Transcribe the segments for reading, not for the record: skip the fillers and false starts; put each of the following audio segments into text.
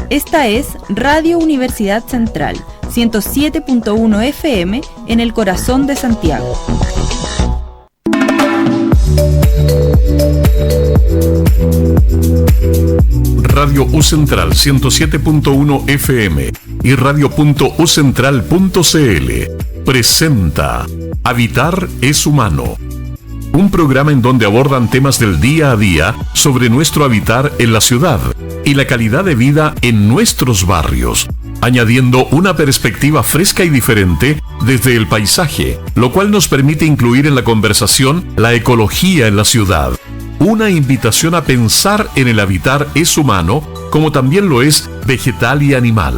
Esta es Radio Universidad Central, 107.1 FM en el corazón de Santiago. Radio U Central 107.1 FM y radio.ucentral.cl presenta Habitar es Humano, un programa en donde abordan temas del día a día sobre nuestro habitar en la ciudad y la calidad de vida en nuestros barrios, añadiendo una perspectiva fresca y diferente desde el paisaje, lo cual nos permite incluir en la conversación la ecología en la ciudad. Una invitación a pensar en el habitar es humano, como también lo es vegetal y animal.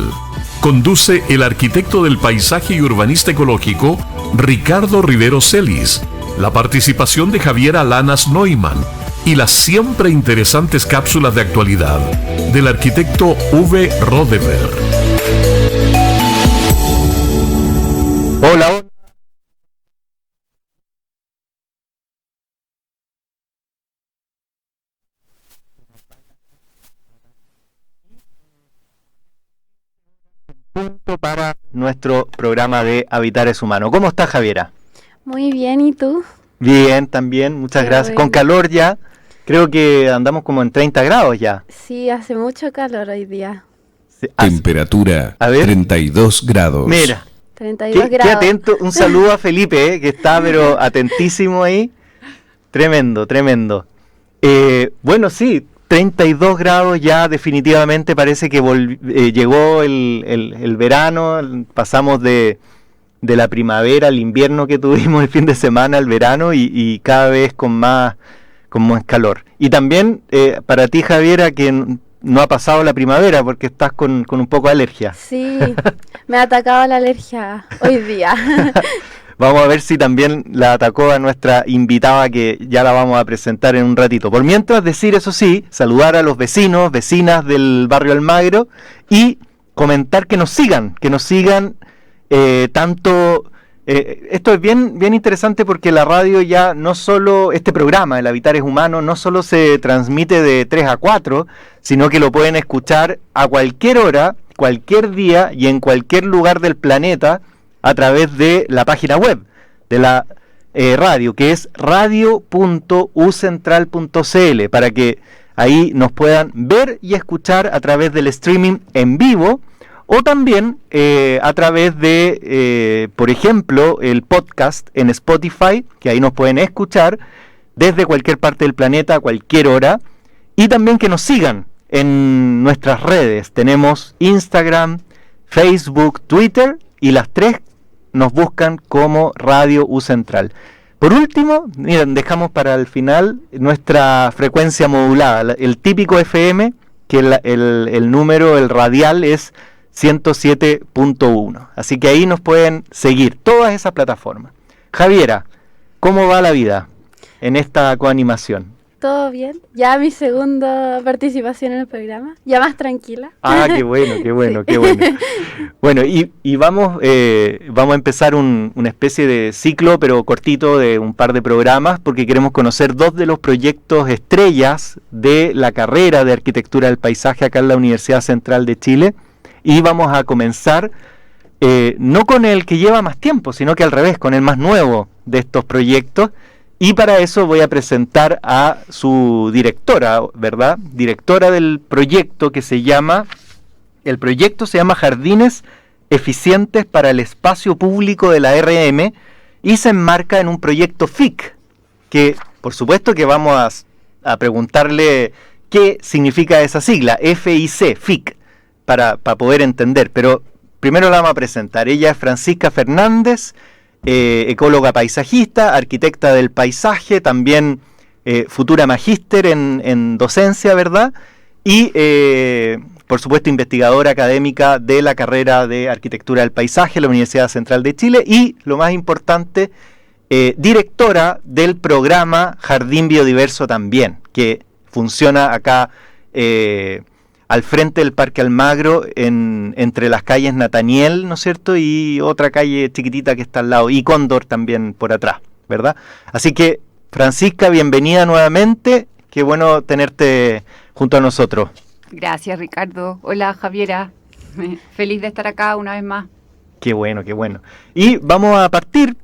Conduce el arquitecto del paisaje y urbanista ecológico, Ricardo Rivero Celis, la participación de Javiera Lanas Neumann y las siempre interesantes cápsulas de actualidad del arquitecto Uwe Rodeberg. Hola. Punto para nuestro programa de Habitar es Humano. ¿Cómo estás, Javiera? Muy bien, ¿y tú? Bien, también, muchas gracias. Bueno. Con calor ya, creo que andamos como en 30 grados ya. Sí, hace mucho calor hoy día. Sí, temperatura 32 grados. Mira, 32 qué atento. Un saludo a Felipe, que está pero atentísimo ahí. Tremendo, tremendo. Bueno, sí, 32 grados ya definitivamente parece que llegó el verano, pasamos de la primavera al invierno que tuvimos el fin de semana al verano y cada vez con más calor. Y también para ti, Javiera, que no ha pasado la primavera porque estás con un poco de alergia. Sí, me ha atacado la alergia hoy día. Vamos a ver si también la atacó a nuestra invitada, que ya la vamos a presentar en un ratito. Por mientras, decir, eso sí, saludar a los vecinos, vecinas del barrio Almagro y comentar que nos sigan tanto. Esto es bien interesante porque la radio ya no solo, este programa, El Habitar es Humano, no solo se transmite de 3 a 4, sino que lo pueden escuchar a cualquier hora, cualquier día y en cualquier lugar del planeta, a través de la página web de la radio, que es radio.ucentral.cl, para que ahí nos puedan ver y escuchar a través del streaming en vivo, o también a través de, por ejemplo, el podcast en Spotify, que ahí nos pueden escuchar desde cualquier parte del planeta, a cualquier hora, y también que nos sigan en nuestras redes. Tenemos Instagram, Facebook, Twitter, y las tres nos buscan como Radio U Central. Por último, miren, dejamos para el final nuestra frecuencia modulada, el típico FM, que el número, el radial es 107.1. Así que ahí nos pueden seguir todas esas plataformas. Javiera, ¿cómo va la vida en esta coanimación? ¿Todo bien? Ya mi segunda participación en el programa, ya más tranquila. Ah, qué bueno. Sí. Qué bueno. Bueno, y vamos a empezar una especie de ciclo, pero cortito, de un par de programas, porque queremos conocer dos de los proyectos estrellas de la carrera de Arquitectura del Paisaje acá en la Universidad Central de Chile, y vamos a comenzar no con el que lleva más tiempo, sino que al revés, con el más nuevo de estos proyectos. Y para eso voy a presentar a su directora, ¿verdad? Directora del proyecto, el proyecto se llama Jardines Eficientes para el Espacio Público de la RM, y se enmarca en un proyecto FIC, que por supuesto que vamos a preguntarle qué significa esa sigla, FIC, para poder entender, pero primero la vamos a presentar. Ella es Francisca Fernández, ecóloga paisajista, arquitecta del paisaje, también futura magíster en docencia, ¿verdad? Y por supuesto investigadora académica de la carrera de Arquitectura del Paisaje en la Universidad Central de Chile, y lo más importante, directora del programa Jardín Biodiverso también, que funciona acá al frente del Parque Almagro, entre las calles Nataniel, ¿no es cierto?, y otra calle chiquitita que está al lado, y Cóndor también por atrás, ¿verdad? Así que, Francisca, bienvenida nuevamente, qué bueno tenerte junto a nosotros. Gracias, Ricardo. Hola, Javiera. Feliz de estar acá una vez más. Qué bueno, qué bueno. Y vamos a partir.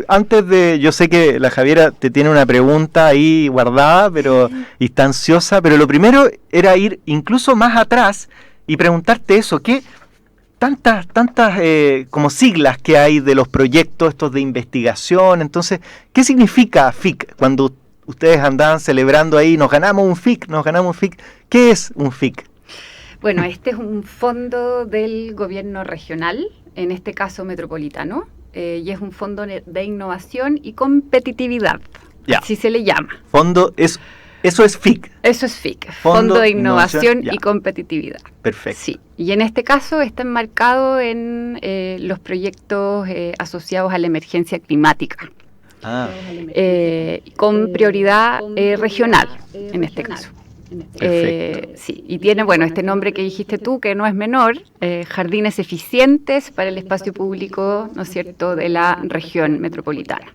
Antes de, yo sé que la Javiera te tiene una pregunta ahí guardada, pero y está ansiosa, pero lo primero era ir incluso más atrás y preguntarte eso, ¿qué tantas como siglas que hay de los proyectos estos de investigación? Entonces, ¿qué significa FIC? Cuando ustedes andaban celebrando ahí, nos ganamos un FIC, ¿qué es un FIC? Bueno, este es un fondo del gobierno regional, en este caso metropolitano. Y es un fondo de innovación y competitividad, así se le llama. Eso es FIC. Eso es FIC, Fondo de Innovación y Competitividad. Perfecto. Sí, y en este caso está enmarcado en los proyectos asociados a la emergencia climática, con prioridad regional, en este caso. Sí, y tiene, bueno, este nombre que dijiste tú, que no es menor, jardines eficientes para el espacio público, ¿no es cierto?, de la región metropolitana.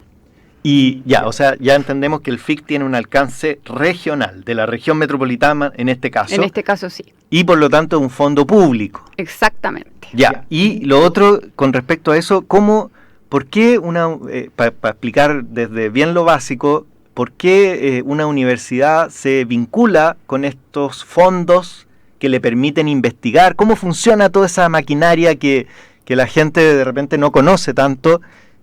Y o sea, ya entendemos que el FIC tiene un alcance regional, de la región metropolitana en este caso. En este caso sí. Y por lo tanto un fondo público. Exactamente. Y lo otro, con respecto a eso, ¿por qué para explicar desde bien lo básico, ¿por qué una universidad se vincula con estos fondos que le permiten investigar? ¿Cómo funciona toda esa maquinaria que la gente de repente no conoce tanto,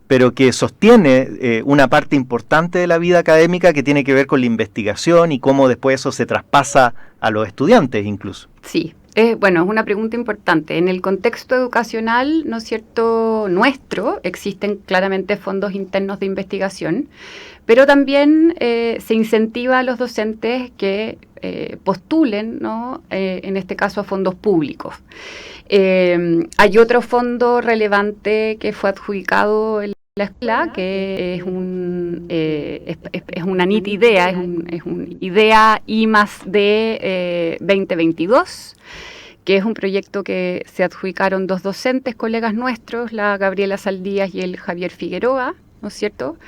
pero que sostiene una parte importante de la vida académica que tiene que ver con la investigación y cómo después eso se traspasa a los estudiantes incluso? Sí. Bueno, es una pregunta importante. En el contexto educacional, ¿no es cierto?, nuestro, existen claramente fondos internos de investigación, pero también se incentiva a los docentes que postulen, ¿no?, en este caso a fondos públicos. Hay otro fondo relevante que fue adjudicado en la escuela, que es una NIT IDEA, es un IDEA I+D 2022, que es un proyecto que se adjudicaron 2 docentes, colegas nuestros, la Gabriela Saldías y el Javier Figueroa, ¿no es cierto?,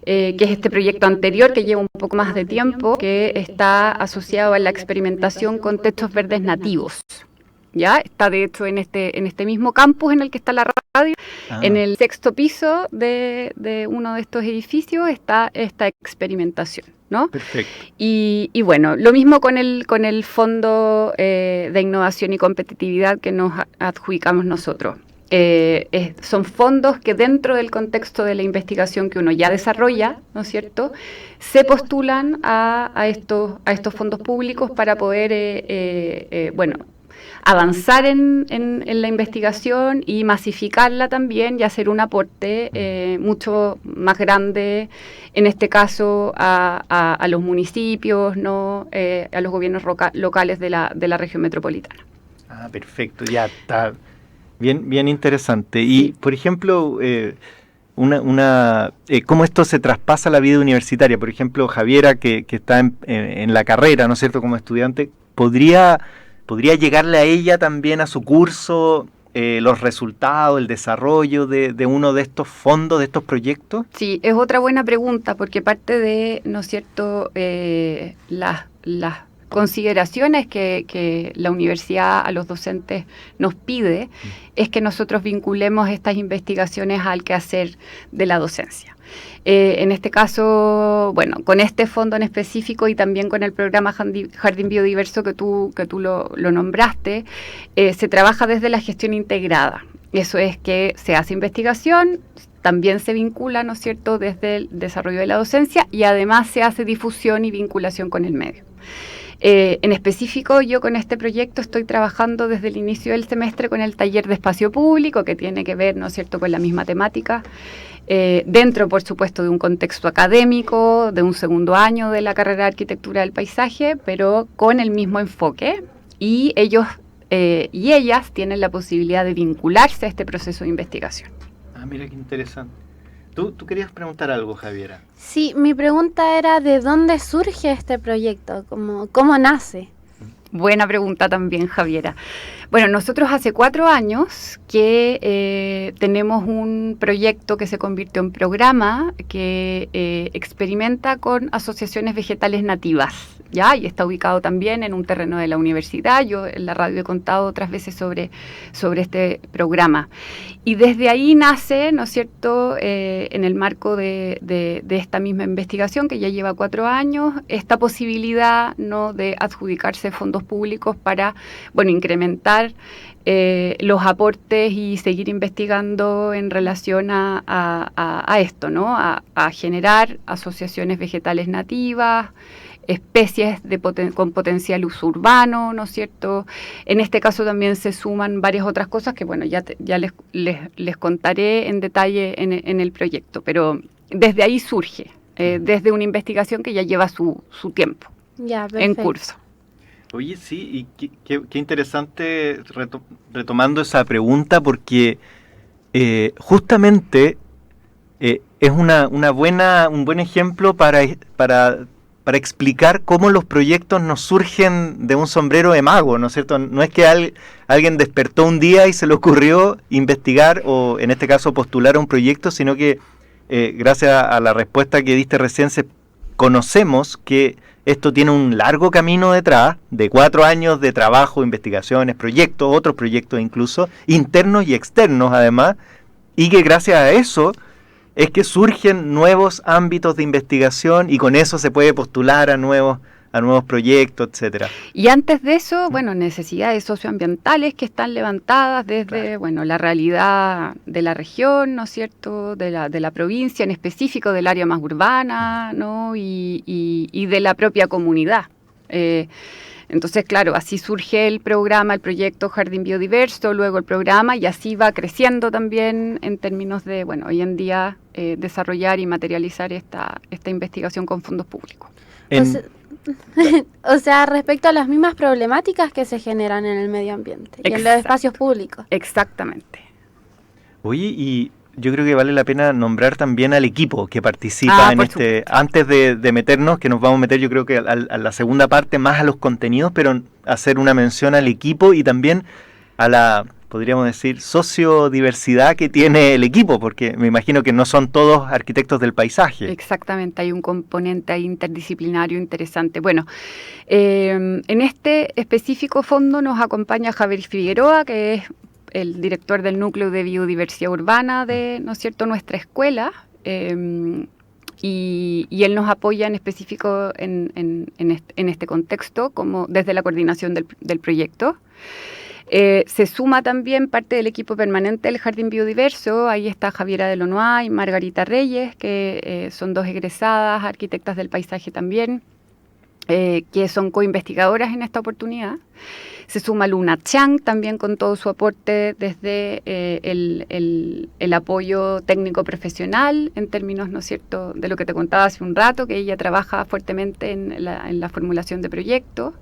que es este proyecto anterior que lleva un poco más de tiempo, que está asociado a la experimentación con techos verdes nativos. ¿Ya? Está de hecho en este mismo campus en el que está la radio, en el 6º piso de uno de estos edificios está esta experimentación, ¿no? Perfecto. Y bueno, lo mismo con el Fondo de Innovación y Competitividad que nos adjudicamos nosotros. Son fondos que dentro del contexto de la investigación que uno ya desarrolla, ¿no es cierto?, se postulan a estos fondos públicos para poder, avanzar en la investigación y masificarla también y hacer un aporte mucho más grande, en este caso a los municipios, ¿no?, a los gobiernos locales de la región metropolitana. Perfecto, ya está bien interesante. Y, por ejemplo, cómo esto se traspasa a la vida universitaria. Por ejemplo, Javiera, que está en la carrera, ¿no es cierto?, como estudiante, ¿podría llegarle a ella también a su curso los resultados, el desarrollo de uno de estos fondos, de estos proyectos? Sí, es otra buena pregunta, porque parte de, ¿no es cierto?, las consideraciones que la universidad a los docentes nos pide es que nosotros vinculemos estas investigaciones al quehacer de la docencia. En este caso, bueno, con este fondo en específico y también con el programa Jardín Biodiverso que tú lo nombraste, se trabaja desde la gestión integrada. Eso es que se hace investigación, también se vincula, ¿no es cierto?, desde el desarrollo de la docencia y además se hace difusión y vinculación con el medio. En específico, yo con este proyecto estoy trabajando desde el inicio del semestre con el taller de espacio público, que tiene que ver, ¿no es cierto?, con la misma temática, dentro, por supuesto, de un contexto académico, de un segundo año de la carrera de Arquitectura del Paisaje, pero con el mismo enfoque, y ellos y ellas tienen la posibilidad de vincularse a este proceso de investigación. Mira qué interesante. ¿Tú querías preguntar algo, Javiera? Sí, mi pregunta era ¿de dónde surge este proyecto? ¿Cómo nace? Buena pregunta también, Javiera. Bueno, nosotros hace 4 años que tenemos un proyecto que se convirtió en programa que experimenta con asociaciones vegetales nativas, ¿ya? Y está ubicado también en un terreno de la universidad. Yo en la radio he contado otras veces sobre este programa. Y desde ahí nace, ¿no es cierto?, en el marco de esta misma investigación que ya lleva 4 años, esta posibilidad, ¿no?, de adjudicarse fondos públicos para, bueno, incrementar los aportes y seguir investigando en relación a esto, ¿no? A generar asociaciones vegetales nativas, especies con potencial uso urbano, ¿no es cierto? En este caso también se suman varias otras cosas que, bueno, ya les contaré en detalle en el proyecto, pero desde ahí surge, desde una investigación que ya lleva su tiempo en curso. Oye, sí, y qué interesante retomando esa pregunta, porque justamente es un buen ejemplo para explicar cómo los proyectos nos surgen de un sombrero de mago, ¿no es cierto? No es que alguien despertó un día y se le ocurrió investigar o, en este caso, postular a un proyecto, sino que gracias a la respuesta que diste recién, conocemos que esto tiene un largo camino detrás, de 4 años de trabajo, investigaciones, proyectos, otros proyectos incluso, internos y externos además, y que gracias a eso es que surgen nuevos ámbitos de investigación y con eso se puede postular a nuevos proyectos, etcétera. Y antes de eso, bueno, necesidades socioambientales que están levantadas desde, bueno, la realidad de la región, ¿no es cierto?, de la provincia, en específico del área más urbana, ¿no?, y de la propia comunidad. Entonces, claro, así surge el proyecto Jardín Biodiverso, luego el programa, y así va creciendo también en términos de, bueno, hoy en día desarrollar y materializar esta investigación con fondos públicos. O sea, respecto a las mismas problemáticas que se generan en el medio ambiente y en los espacios públicos. Exactamente. Oye, y yo creo que vale la pena nombrar también al equipo que participa en este, supuesto. Antes de meternos, que nos vamos a meter yo creo que a la segunda parte, más a los contenidos, pero hacer una mención al equipo y también a la, podríamos decir, sociodiversidad que tiene el equipo, porque me imagino que no son todos arquitectos del paisaje. Exactamente, hay un componente ahí interdisciplinario interesante. Bueno, en este específico fondo nos acompaña Javier Figueroa, que es el director del Núcleo de Biodiversidad Urbana de, ¿no es cierto?, nuestra escuela, y él nos apoya en específico en este contexto, como desde la coordinación del proyecto. Se suma también parte del equipo permanente del Jardín Biodiverso. Ahí está Javiera de Lonoy y Margarita Reyes, que son 2 egresadas arquitectas del paisaje también, que son coinvestigadoras en esta oportunidad. Se suma Luna Chang también con todo su aporte desde el apoyo técnico profesional en términos, ¿no es cierto?, de lo que te contaba hace un rato, que ella trabaja fuertemente en la formulación de proyectos.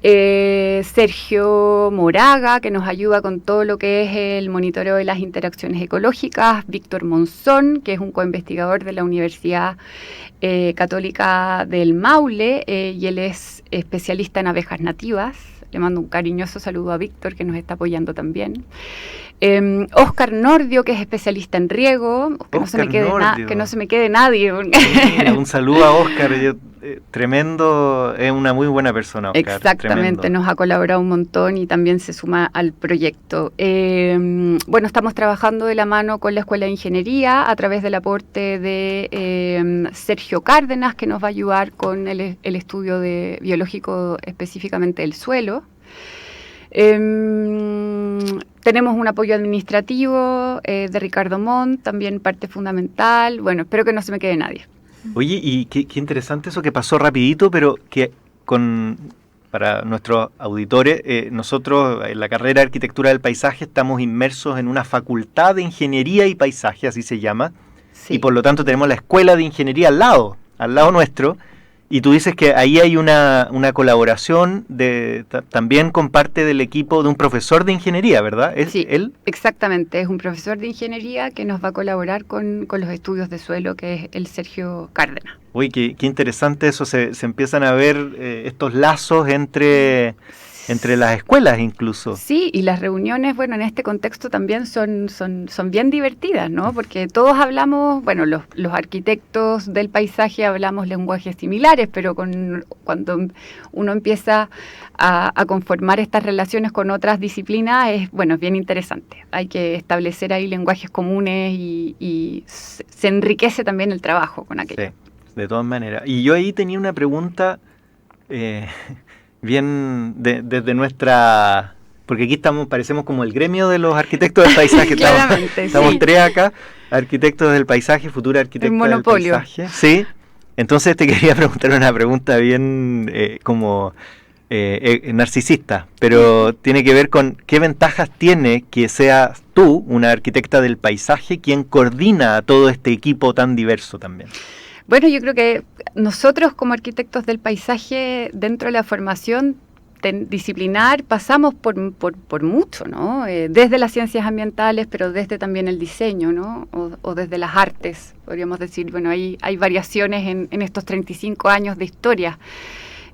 Sergio Moraga, que nos ayuda con todo lo que es el monitoreo de las interacciones ecológicas. Víctor Monzón, que es un coinvestigador de la Universidad Católica del Maule, y él es especialista en abejas nativas. Le mando un cariñoso saludo a Víctor, que nos está apoyando también. Óscar Nordio, que es especialista en riego, que no se me quede nadie. Un saludo a Óscar, tremendo, es una muy buena persona, Óscar. Exactamente, tremendo. Nos ha colaborado un montón y también se suma al proyecto. Bueno, estamos trabajando de la mano con la Escuela de Ingeniería a través del aporte de Sergio Cárdenas, que nos va a ayudar con el estudio biológico específicamente del suelo. Tenemos un apoyo administrativo de Ricardo Montt, también parte fundamental. Bueno, espero que no se me quede nadie. Oye, y qué interesante eso que pasó rapidito, pero que para nuestros auditores, nosotros en la carrera de Arquitectura del Paisaje estamos inmersos en una facultad de Ingeniería y Paisaje, así se llama, sí. Y por lo tanto tenemos la Escuela de Ingeniería al lado nuestro. Y tú dices que ahí hay una colaboración también con parte del equipo de un profesor de ingeniería, ¿verdad? Sí, él. Exactamente, es un profesor de ingeniería que nos va a colaborar con los estudios de suelo, que es el Sergio Cárdenas. Uy, qué interesante eso, se empiezan a ver estos lazos entre entre las escuelas incluso. Sí, y las reuniones, bueno, en este contexto también son bien divertidas, ¿no? Porque todos hablamos, bueno, los arquitectos del paisaje hablamos lenguajes similares, pero cuando uno empieza a conformar estas relaciones con otras disciplinas, es bien interesante. Hay que establecer ahí lenguajes comunes y se enriquece también el trabajo con aquello. Sí, de todas maneras. Y yo ahí tenía una pregunta... bien desde nuestra... Porque aquí parecemos como el gremio de los arquitectos del paisaje. Estamos tres acá, arquitectos del paisaje, futura arquitecta del paisaje. Sí, entonces te quería preguntar una pregunta bien narcisista, pero tiene que ver con qué ventajas tiene que seas tú, una arquitecta del paisaje, quien coordina a todo este equipo tan diverso también. Bueno, yo creo que nosotros como arquitectos del paisaje, dentro de la formación disciplinar, pasamos por mucho, ¿no? Desde las ciencias ambientales, pero desde también el diseño, ¿no? O desde las artes, podríamos decir. Bueno, hay variaciones en estos 35 años de historia.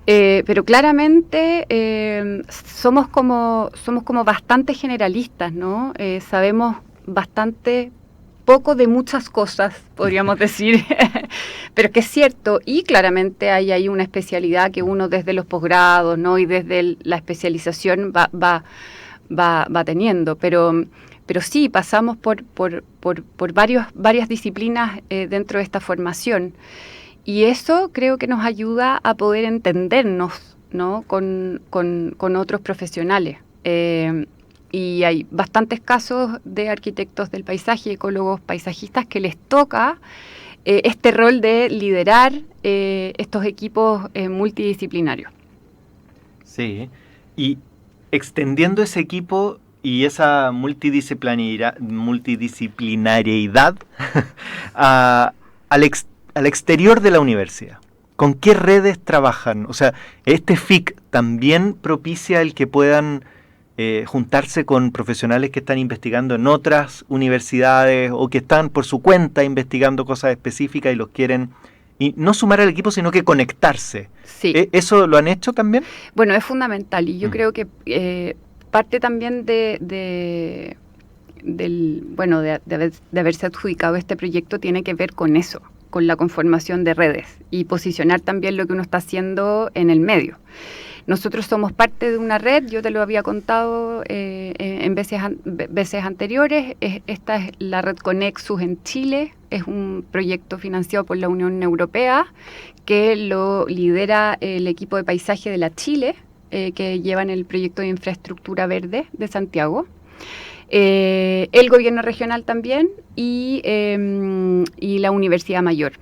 Pero claramente somos como bastante generalistas, ¿no? Sabemos bastante poco de muchas cosas, podríamos decir, pero que es cierto, y claramente hay ahí una especialidad que uno desde los posgrados, ¿no? Y desde la especialización va teniendo, pero sí pasamos por varias disciplinas dentro de esta formación, y eso creo que nos ayuda a poder entendernos, ¿no? con otros profesionales. Y hay bastantes casos de arquitectos del paisaje, ecólogos, paisajistas, que les toca este rol de liderar estos equipos multidisciplinarios. Sí, y extendiendo ese equipo y esa multidisciplinariedad al exterior de la universidad. ¿Con qué redes trabajan? O sea, ¿este FIC también propicia el que puedan juntarse con profesionales que están investigando en otras universidades o que están por su cuenta investigando cosas específicas y los quieren, y no sumar al equipo, sino que conectarse? Sí. ¿Eso lo han hecho también? Bueno, es fundamental, y yo creo que parte también de haberse adjudicado este proyecto tiene que ver con eso, con la conformación de redes y posicionar también lo que uno está haciendo en el medio. Nosotros somos parte de una red, yo te lo había contado en veces anteriores. Esta es la red Conexus en Chile, es un proyecto financiado por la Unión Europea que lo lidera el equipo de paisaje de la Chile, que llevan el proyecto de infraestructura verde de Santiago. El gobierno regional también y la Universidad Mayor.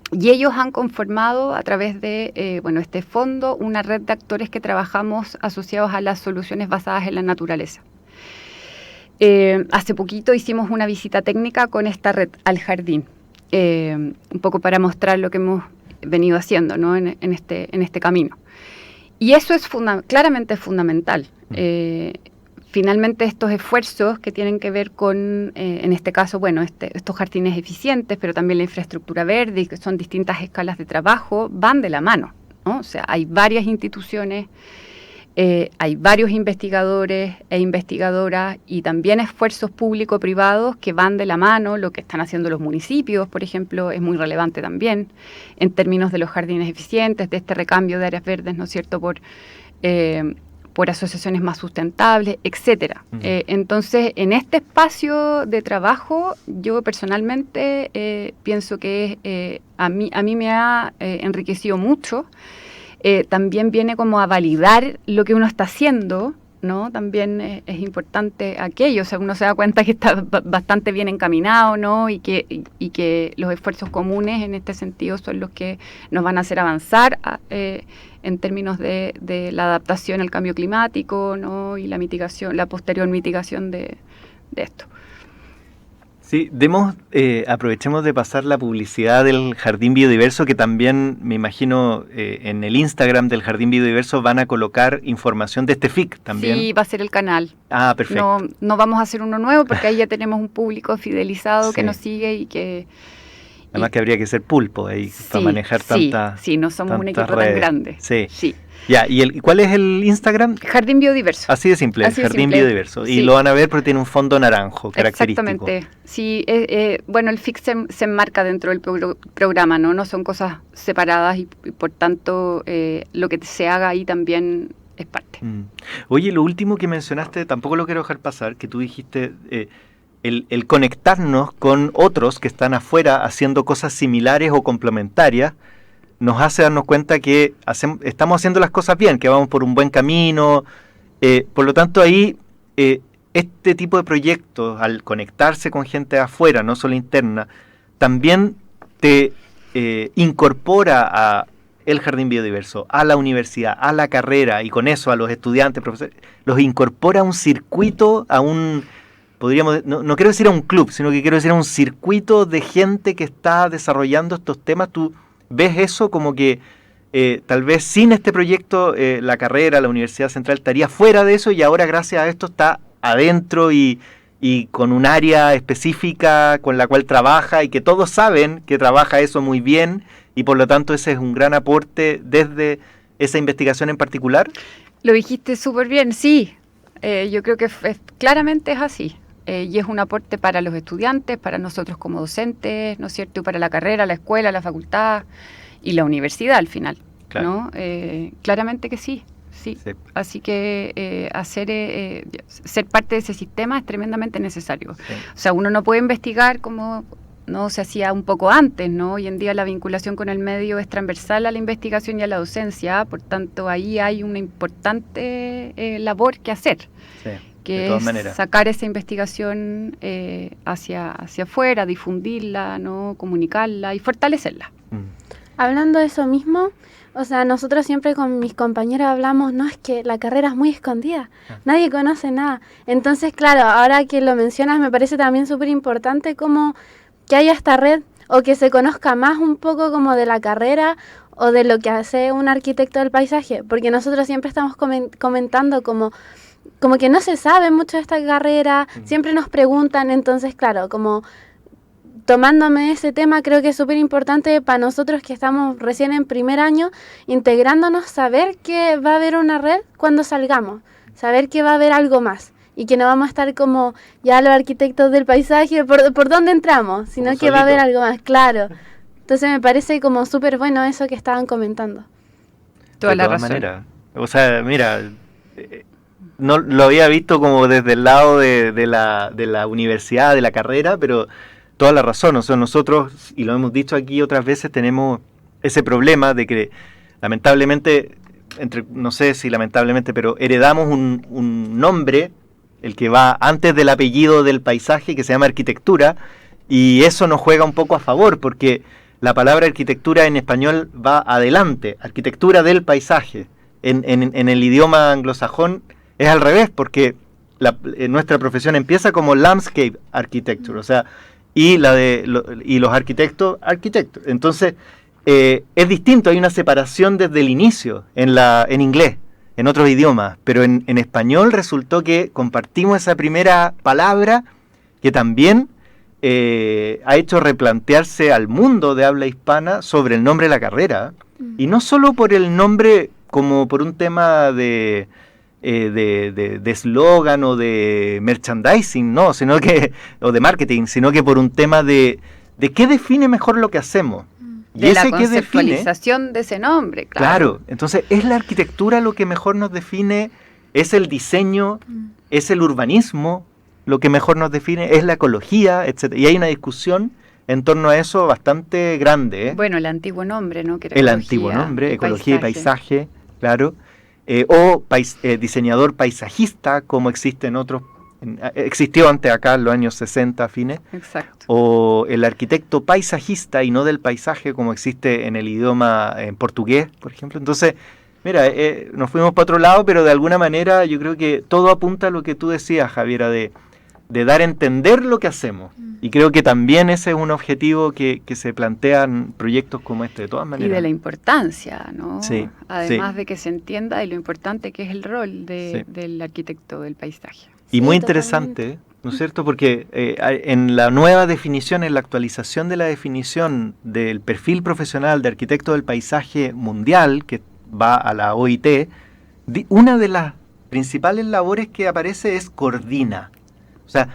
Y ellos han conformado a través de este fondo una red de actores que trabajamos asociados a las soluciones basadas en la naturaleza. Hace poquito hicimos una visita técnica con esta red al jardín, un poco para mostrar lo que hemos venido haciendo, ¿no? en este camino. Y eso es claramente fundamental. Finalmente, estos esfuerzos que tienen que ver con, en este caso, estos jardines eficientes, pero también la infraestructura verde, y que son distintas escalas de trabajo, van de la mano, ¿no? O sea, hay varias instituciones, hay varios investigadores e investigadoras, y también esfuerzos público-privados que van de la mano. Lo que están haciendo los municipios, por ejemplo, es muy relevante también, en términos de los jardines eficientes, de este recambio de áreas verdes, ¿no es cierto?, por asociaciones más sustentables, etcétera. Entonces, en este espacio de trabajo, yo personalmente pienso que a mí me ha enriquecido mucho. También viene como a validar lo que uno está haciendo, ¿no? También es importante aquello. O sea, uno se da cuenta que está bastante bien encaminado, ¿no? Y que los esfuerzos comunes en este sentido son los que nos van a hacer avanzar en términos de la adaptación al cambio climático, ¿no? Y la mitigación, la posterior mitigación de esto. Sí, aprovechemos de pasar la publicidad del Jardín Biodiverso, que también me imagino en el Instagram del Jardín Biodiverso van a colocar información de este FIC también. Sí, va a ser el canal. Ah, perfecto. No vamos a hacer uno nuevo porque ahí ya tenemos un público fidelizado que nos sigue y que Además que habría que ser pulpo ahí para manejar tanta. Sí, no somos un equipo tan grande. Sí. Ya, ¿y cuál es el Instagram? Jardín Biodiverso. Así de simple, Jardín Biodiverso. Y lo van a ver porque tiene un fondo naranjo característico. Exactamente. Sí, bueno, el FIC se enmarca dentro del programa, ¿no? No son cosas separadas y por tanto lo que se haga ahí también es parte. Oye, lo último que mencionaste, tampoco lo quiero dejar pasar, que tú dijiste el conectarnos con otros que están afuera haciendo cosas similares o complementarias, nos hace darnos cuenta que estamos haciendo las cosas bien, que vamos por un buen camino. Por lo tanto, ahí este tipo de proyectos, al conectarse con gente de afuera, no solo interna, también te incorpora a el Jardín Biodiverso, a la universidad, a la carrera, y con eso a los estudiantes, profesores, los incorpora a un circuito, a un, podríamos, no quiero decir a un club, sino que quiero decir a un circuito de gente que está desarrollando estos temas. Tú ves eso como que tal vez sin este proyecto la carrera, la Universidad Central estaría fuera de eso, y ahora gracias a esto está adentro y con un área específica con la cual trabaja, y que todos saben que trabaja eso muy bien, y por lo tanto ese es un gran aporte desde esa investigación en particular. Lo dijiste súper bien, sí. Yo creo que claramente es así. Y es un aporte para los estudiantes, para nosotros como docentes, ¿no es cierto? Y para la carrera, la escuela, la facultad y la universidad al final, claro. ¿No? Claramente que sí. Así que ser parte de ese sistema es tremendamente necesario. Sí. O sea, uno no puede investigar como no se hacía un poco antes, ¿no? Hoy en día la vinculación con el medio es transversal a la investigación y a la docencia, por tanto ahí hay una importante labor que hacer. Sí. Que es sacar esa investigación hacia afuera, difundirla, ¿no? Comunicarla y fortalecerla. Hablando de eso mismo, o sea, nosotros siempre con mis compañeros hablamos, no, es que la carrera es muy escondida, nadie conoce nada. Entonces, claro, ahora que lo mencionas, me parece también súper importante como que haya esta red o que se conozca más un poco como de la carrera o de lo que hace un arquitecto del paisaje, porque nosotros siempre estamos comentando como que no se sabe mucho de esta carrera, siempre nos preguntan, entonces claro, como tomándome ese tema, creo que es súper importante para nosotros que estamos recién en primer año, integrándonos, saber que va a haber una red cuando salgamos, saber que va a haber algo más y que no vamos a estar como ya los arquitectos del paisaje, ¿por dónde entramos? Sino que va a haber algo más, claro. Entonces me parece como súper bueno eso que estaban comentando. Toda la razón. Manera. O sea, mira, no lo había visto como desde el lado de la universidad, de la carrera, pero toda la razón. O sea, nosotros, y lo hemos dicho aquí otras veces, tenemos ese problema de que lamentablemente, no sé si lamentablemente, pero heredamos un nombre, el que va antes del apellido del paisaje, que se llama arquitectura, y eso nos juega un poco a favor, porque la palabra arquitectura en español va adelante, arquitectura del paisaje. En el idioma anglosajón es al revés, porque nuestra profesión empieza como landscape architecture, o sea, y los arquitectos. Entonces, es distinto, hay una separación desde el inicio en inglés, en otros idiomas, pero en español resultó que compartimos esa primera palabra que también ha hecho replantearse al mundo de habla hispana sobre el nombre de la carrera, y no solo por el nombre como por un tema de eslogan o de merchandising, no, sino que, o de marketing, sino que por un tema de qué define mejor lo que hacemos. De la conceptualización de ese nombre, claro. Entonces, ¿es la arquitectura lo que mejor nos define? ¿Es el diseño? ¿Es el urbanismo lo que mejor nos define? ¿Es la ecología? Etcétera. Y hay una discusión en torno a eso bastante grande. Bueno, el antiguo nombre, ¿no? Que era el antiguo nombre, ecología y paisaje, claro. O diseñador paisajista, como existe en otros, existió antes acá en los años 60 fines. Exacto. O el arquitecto paisajista y no del paisaje, como existe en el idioma en portugués, por ejemplo. Entonces, mira, nos fuimos para otro lado, pero de alguna manera yo creo que todo apunta a lo que tú decías, Javiera, de dar a entender lo que hacemos. Y creo que también ese es un objetivo que se plantean proyectos como este, de todas maneras. Y de la importancia, ¿no? Sí. Además de que se entienda de lo importante que es el rol del arquitecto del paisaje. Y muy interesante, ¿no es cierto? Porque en la nueva definición, en la actualización de la definición del perfil profesional de arquitecto del paisaje mundial, que va a la OIT, una de las principales labores que aparece es coordina. O sea,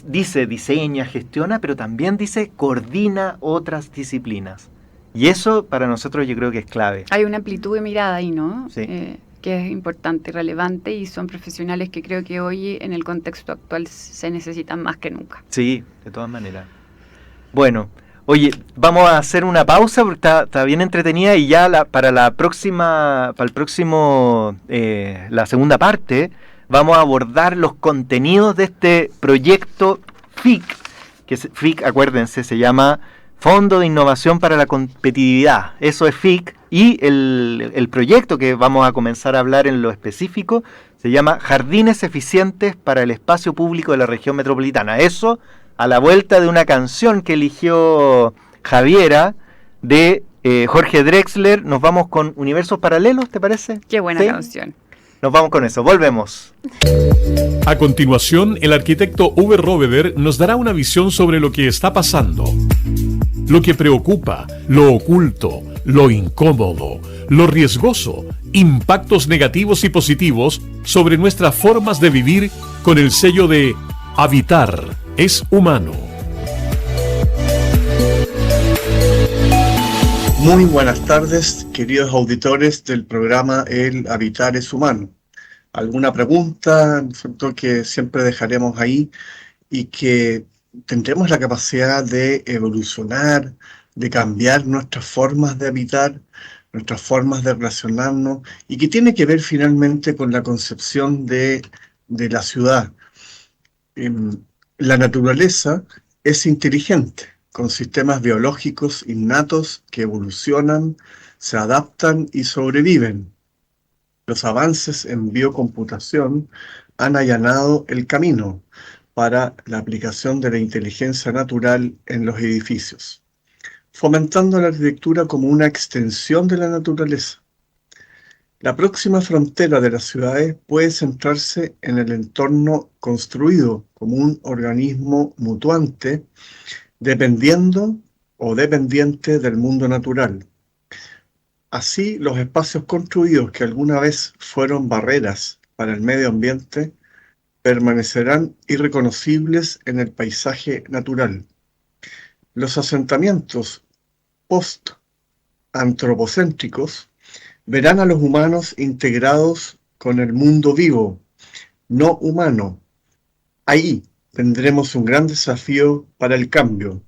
dice diseña, gestiona, pero también dice coordina otras disciplinas. Y eso para nosotros yo creo que es clave. Hay una amplitud de mirada ahí, ¿no? Sí. Que es importante, relevante, y son profesionales que creo que hoy en el contexto actual se necesitan más que nunca. Sí, de todas maneras. Bueno, oye, vamos a hacer una pausa porque está bien entretenida, y ya para la segunda parte vamos a abordar los contenidos de este proyecto FIC, que FIC, acuérdense, se llama Fondo de Innovación para la Competitividad. Eso es FIC. Y el proyecto que vamos a comenzar a hablar en lo específico se llama Jardines Eficientes para el Espacio Público de la Región Metropolitana. Eso a la vuelta de una canción que eligió Javiera de Jorge Drexler. Nos vamos con Universos Paralelos, ¿te parece? Qué buena canción. Nos vamos con eso, volvemos. A continuación, el arquitecto Uwe Robeder nos dará una visión sobre lo que está pasando. Lo que preocupa, lo oculto, lo incómodo, lo riesgoso, impactos negativos y positivos sobre nuestras formas de vivir con el sello de Habitar es humano. Muy buenas tardes, queridos auditores del programa El Habitar es humano. ¿Alguna pregunta que siempre dejaremos ahí y que tendremos la capacidad de evolucionar, de cambiar nuestras formas de habitar, nuestras formas de relacionarnos, y que tiene que ver finalmente con la concepción de la ciudad? La naturaleza es inteligente, con sistemas biológicos innatos que evolucionan, se adaptan y sobreviven. Los avances en biocomputación han allanado el camino para la aplicación de la inteligencia natural en los edificios, fomentando la arquitectura como una extensión de la naturaleza. La próxima frontera de las ciudades puede centrarse en el entorno construido como un organismo mutuante, dependiendo o dependiente del mundo natural. Así, los espacios construidos que alguna vez fueron barreras para el medio ambiente permanecerán irreconocibles en el paisaje natural. Los asentamientos post-antropocéntricos verán a los humanos integrados con el mundo vivo, no humano. Ahí tendremos un gran desafío para el cambio,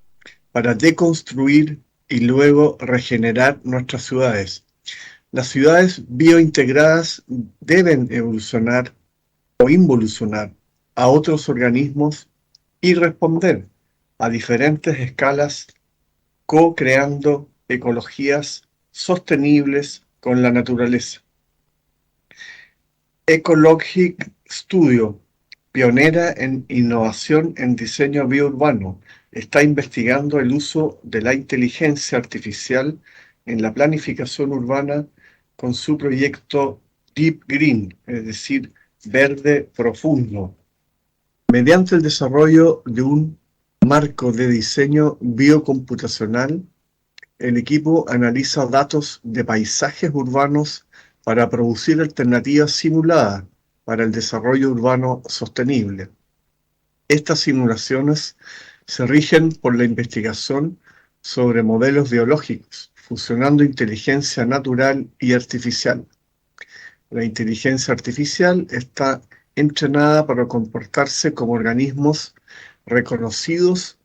para deconstruir y luego regenerar nuestras ciudades. Las ciudades biointegradas deben evolucionar o involucionar a otros organismos y responder a diferentes escalas, co-creando ecologías sostenibles con la naturaleza. Ecologic Studio, pionera en innovación en diseño biourbano, está investigando el uso de la inteligencia artificial en la planificación urbana con su proyecto Deep Green, es decir, verde profundo, mediante el desarrollo de un marco de diseño biocomputacional. El equipo analiza datos de paisajes urbanos para producir alternativas simuladas para el desarrollo urbano sostenible. Estas simulaciones se rigen por la investigación sobre modelos biológicos, fusionando inteligencia natural y artificial. La inteligencia artificial está entrenada para comportarse como organismos reconocidos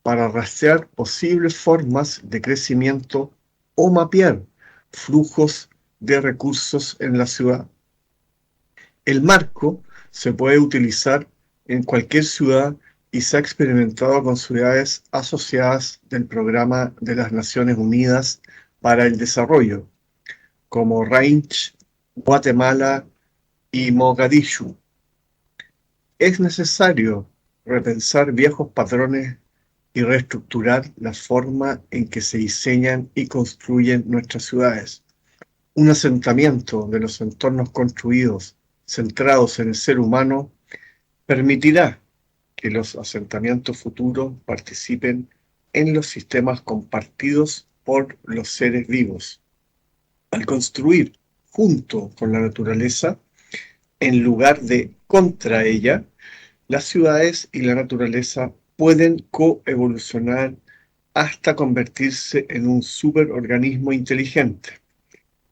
para rastrear posibles formas de crecimiento o mapear flujos de recursos en la ciudad. El marco se puede utilizar en cualquier ciudad y se ha experimentado con ciudades asociadas del Programa de las Naciones Unidas para el Desarrollo, como Ranch, Guatemala y Mogadishu. Es necesario repensar viejos patrones y reestructurar la forma en que se diseñan y construyen nuestras ciudades. Un asentamiento de los entornos construidos centrados en el ser humano permitirá que los asentamientos futuros participen en los sistemas compartidos por los seres vivos. Al construir junto con la naturaleza, en lugar de contra ella, las ciudades y la naturaleza pueden coevolucionar hasta convertirse en un superorganismo inteligente.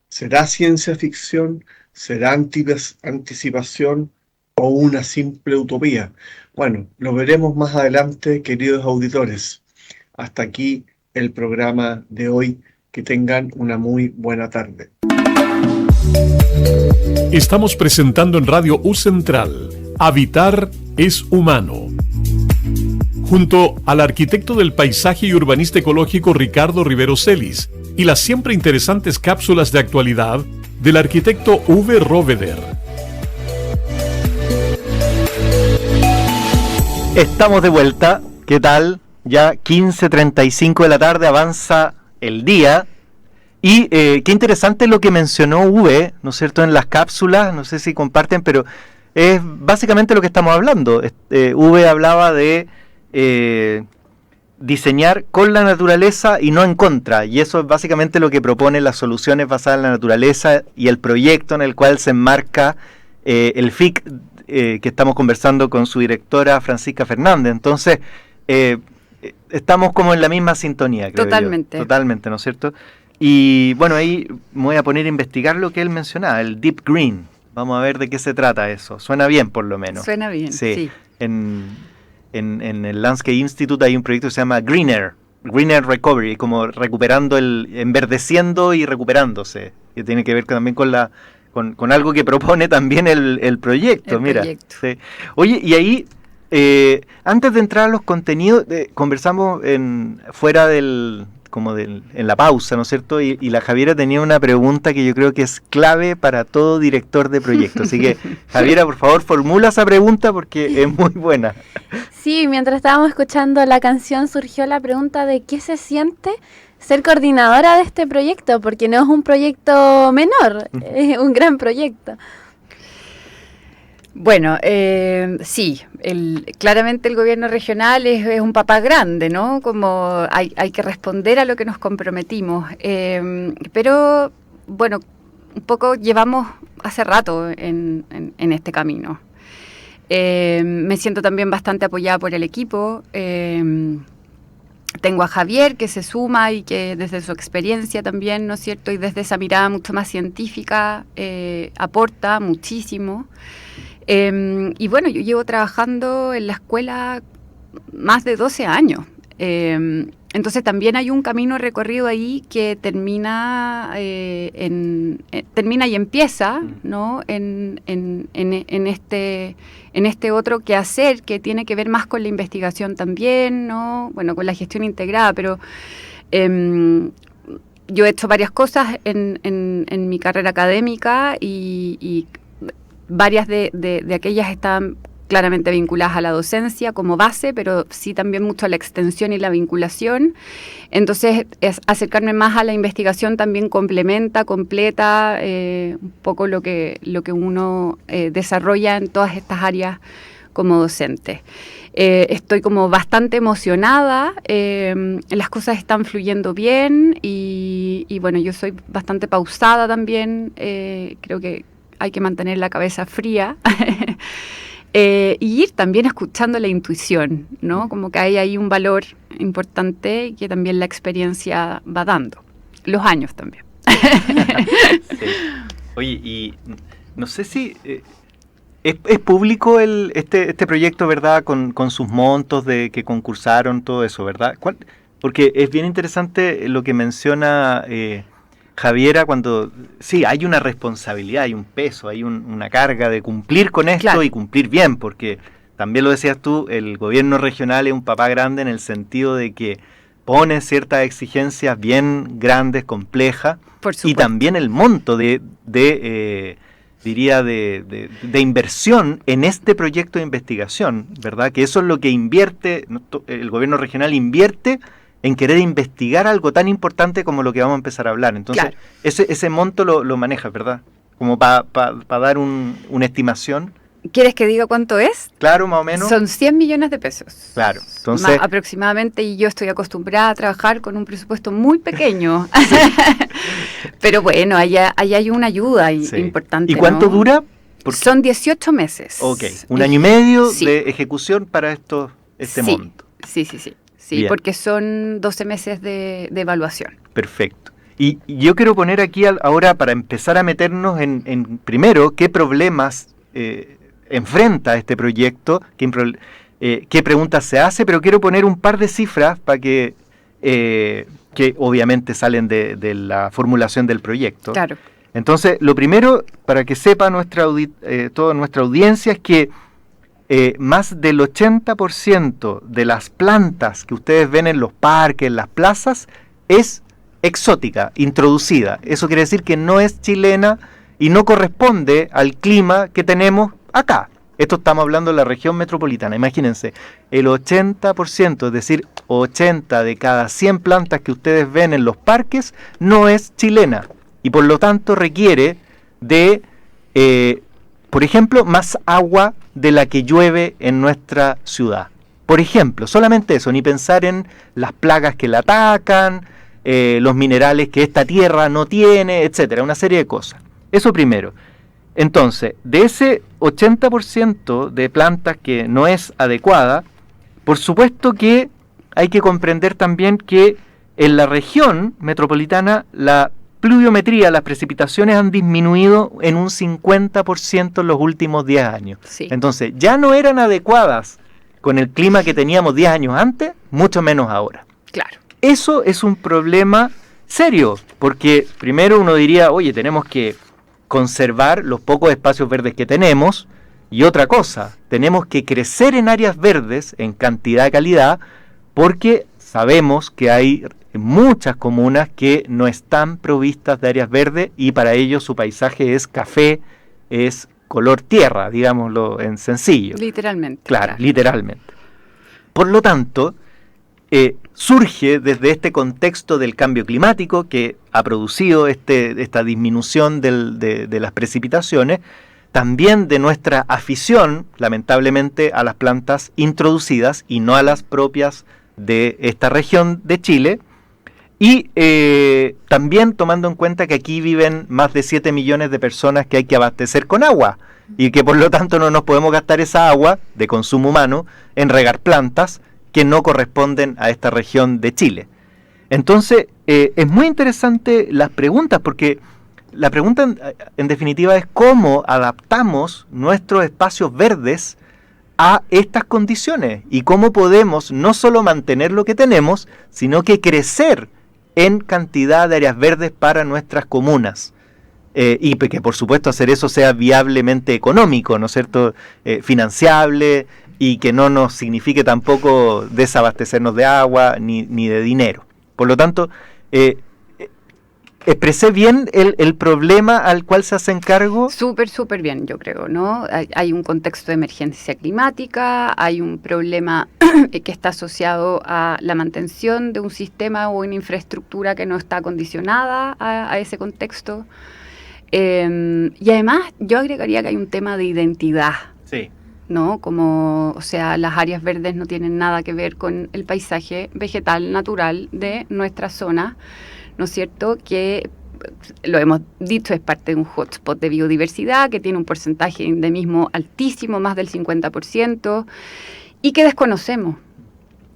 ¿Será ciencia ficción? ¿Será anticipación o una simple utopía? Bueno, lo veremos más adelante, queridos auditores. Hasta aquí el programa de hoy. Que tengan una muy buena tarde. Estamos presentando en Radio U Central, Habitar es Humano. Junto al arquitecto del paisaje y urbanista ecológico Ricardo Rivero Celis y las siempre interesantes cápsulas de actualidad del arquitecto Uwe Roveder. Estamos de vuelta. ¿Qué tal? Ya 15:35 de la tarde, avanza el día. Y qué interesante lo que mencionó Uwe, ¿no es cierto?, en las cápsulas, no sé si comparten, pero es básicamente lo que estamos hablando. Uwe hablaba de diseñar con la naturaleza y no en contra, y eso es básicamente lo que propone las soluciones basadas en la naturaleza y el proyecto en el cual se enmarca el FIC que estamos conversando con su directora Francisca Fernández. Entonces, estamos como en la misma sintonía, creo Totalmente. yo. Totalmente, ¿no es cierto? Y bueno, ahí me voy a poner a investigar lo que él mencionaba, el Deep Green. Vamos a ver de qué se trata eso. Suena bien, por lo menos. Suena bien, sí. En el Landscape Institute hay un proyecto que se llama Greener Recovery, como recuperando, enverdeciendo y recuperándose, que tiene que ver también con algo que propone también el proyecto. Proyecto. Sí. Oye, y ahí, antes de entrar a los contenidos, conversamos fuera en la pausa, ¿no es cierto? Y la Javiera tenía una pregunta que yo creo que es clave para todo director de proyecto. Así que, Javiera, por favor, formula esa pregunta porque es muy buena. Sí, mientras estábamos escuchando la canción surgió la pregunta de qué se siente ser coordinadora de este proyecto, porque no es un proyecto menor, es un gran proyecto. Bueno, sí, claramente el gobierno regional es un papá grande, ¿no? Como hay que responder a lo que nos comprometimos. Pero, bueno, un poco llevamos hace rato en este camino. Me siento también bastante apoyada por el equipo. Tengo a Javier que se suma y que desde su experiencia también, ¿no es cierto? Y desde esa mirada mucho más científica aporta muchísimo. Y bueno, yo llevo trabajando en la escuela más de 12 años. Entonces también hay un camino recorrido ahí que termina termina y empieza, ¿no? en este otro quehacer que tiene que ver más con la investigación también, ¿no? Bueno, con la gestión integrada, pero yo he hecho varias cosas en mi carrera académica y varias de aquellas están claramente vinculadas a la docencia como base, pero sí también mucho a la extensión y la vinculación. Entonces, acercarme más a la investigación también completa un poco lo que uno desarrolla en todas estas áreas como docente. Estoy como bastante emocionada, las cosas están fluyendo bien y bueno, yo soy bastante pausada también, creo que hay que mantener la cabeza fría y ir también escuchando la intuición, ¿no? Como que hay ahí un valor importante que también la experiencia va dando, los años también. Sí. Oye, y no sé si es público este proyecto, ¿verdad? Con sus montos de que concursaron, todo eso, ¿verdad? Porque es bien interesante lo que menciona Javiera, cuando sí, hay una responsabilidad, hay un peso, hay una carga de cumplir con esto, claro, y cumplir bien, porque también lo decías tú, el gobierno regional es un papá grande en el sentido de que pone ciertas exigencias bien grandes, complejas, y también el monto de inversión en este proyecto de investigación, ¿verdad? Que eso es lo que invierte, el gobierno regional invierte en querer investigar algo tan importante como lo que vamos a empezar a hablar. Entonces, claro, ese monto lo manejas, ¿verdad? Como para dar una estimación. ¿Quieres que diga cuánto es? Claro, más o menos. Son 100 millones de pesos. Claro, entonces... aproximadamente, y yo estoy acostumbrada a trabajar con un presupuesto muy pequeño. Pero bueno, allá hay una ayuda importante. ¿Y cuánto dura? Son 18 meses. Ok, un año y medio de ejecución para este monto. Sí, porque son 12 meses de evaluación. Perfecto. Y yo quiero poner aquí ahora, para empezar a meternos en primero, qué problemas enfrenta este proyecto, qué preguntas se hace, pero quiero poner un par de cifras para que obviamente salen de la formulación del proyecto. Claro. Entonces, lo primero, para que sepa toda nuestra audiencia, es que más del 80% de las plantas que ustedes ven en los parques, en las plazas, es exótica, introducida. Eso quiere decir que no es chilena y no corresponde al clima que tenemos acá. Esto estamos hablando de la región metropolitana. Imagínense, el 80%, es decir, 80 de cada 100 plantas que ustedes ven en los parques no es chilena y por lo tanto requiere de, por ejemplo, más agua de la que llueve en nuestra ciudad. Por ejemplo, solamente eso, ni pensar en las plagas que la atacan, los minerales que esta tierra no tiene, etcétera, una serie de cosas. Eso primero. Entonces, de ese 80% de plantas que no es adecuada, por supuesto que hay que comprender también que en la región metropolitana la pluviometría, las precipitaciones han disminuido en un 50% en los últimos 10 años. Sí. Entonces, ya no eran adecuadas con el clima que teníamos 10 años antes, mucho menos ahora. Claro. Eso es un problema serio, porque primero uno diría, oye, tenemos que conservar los pocos espacios verdes que tenemos, y otra cosa, tenemos que crecer en áreas verdes en cantidad y calidad, porque sabemos que hay muchas comunas que no están provistas de áreas verdes y para ellos su paisaje es café, es color tierra, digámoslo en sencillo. Literalmente. Claro, literalmente. Por lo tanto, surge desde este contexto del cambio climático que ha producido esta disminución de las precipitaciones, también de nuestra afición, lamentablemente, a las plantas introducidas y no a las propias de esta región de Chile, y también tomando en cuenta que aquí viven más de 7 millones de personas que hay que abastecer con agua, y que por lo tanto no nos podemos gastar esa agua de consumo humano en regar plantas que no corresponden a esta región de Chile. Entonces, es muy interesante las preguntas, porque la pregunta en definitiva es cómo adaptamos nuestros espacios verdes a estas condiciones y cómo podemos no solo mantener lo que tenemos, sino que crecer en cantidad de áreas verdes para nuestras comunas. Y que por supuesto hacer eso sea viablemente económico, ¿no es cierto?, financiable, y que no nos signifique tampoco desabastecernos de agua ni de dinero. Por lo tanto, ¿expresé bien el problema al cual se hacen cargo? Súper bien, yo creo, ¿no? Hay un contexto de emergencia climática, hay un problema que está asociado a la mantención de un sistema o una infraestructura que no está acondicionada a ese contexto. Y además, yo agregaría que hay un tema de identidad. Sí. ¿No? Como, o sea, las áreas verdes no tienen nada que ver con el paisaje vegetal natural de nuestra zona, ¿no es cierto? Que, lo hemos dicho, es parte de un hotspot de biodiversidad que tiene un porcentaje de endemismo altísimo, más del 50%, y que desconocemos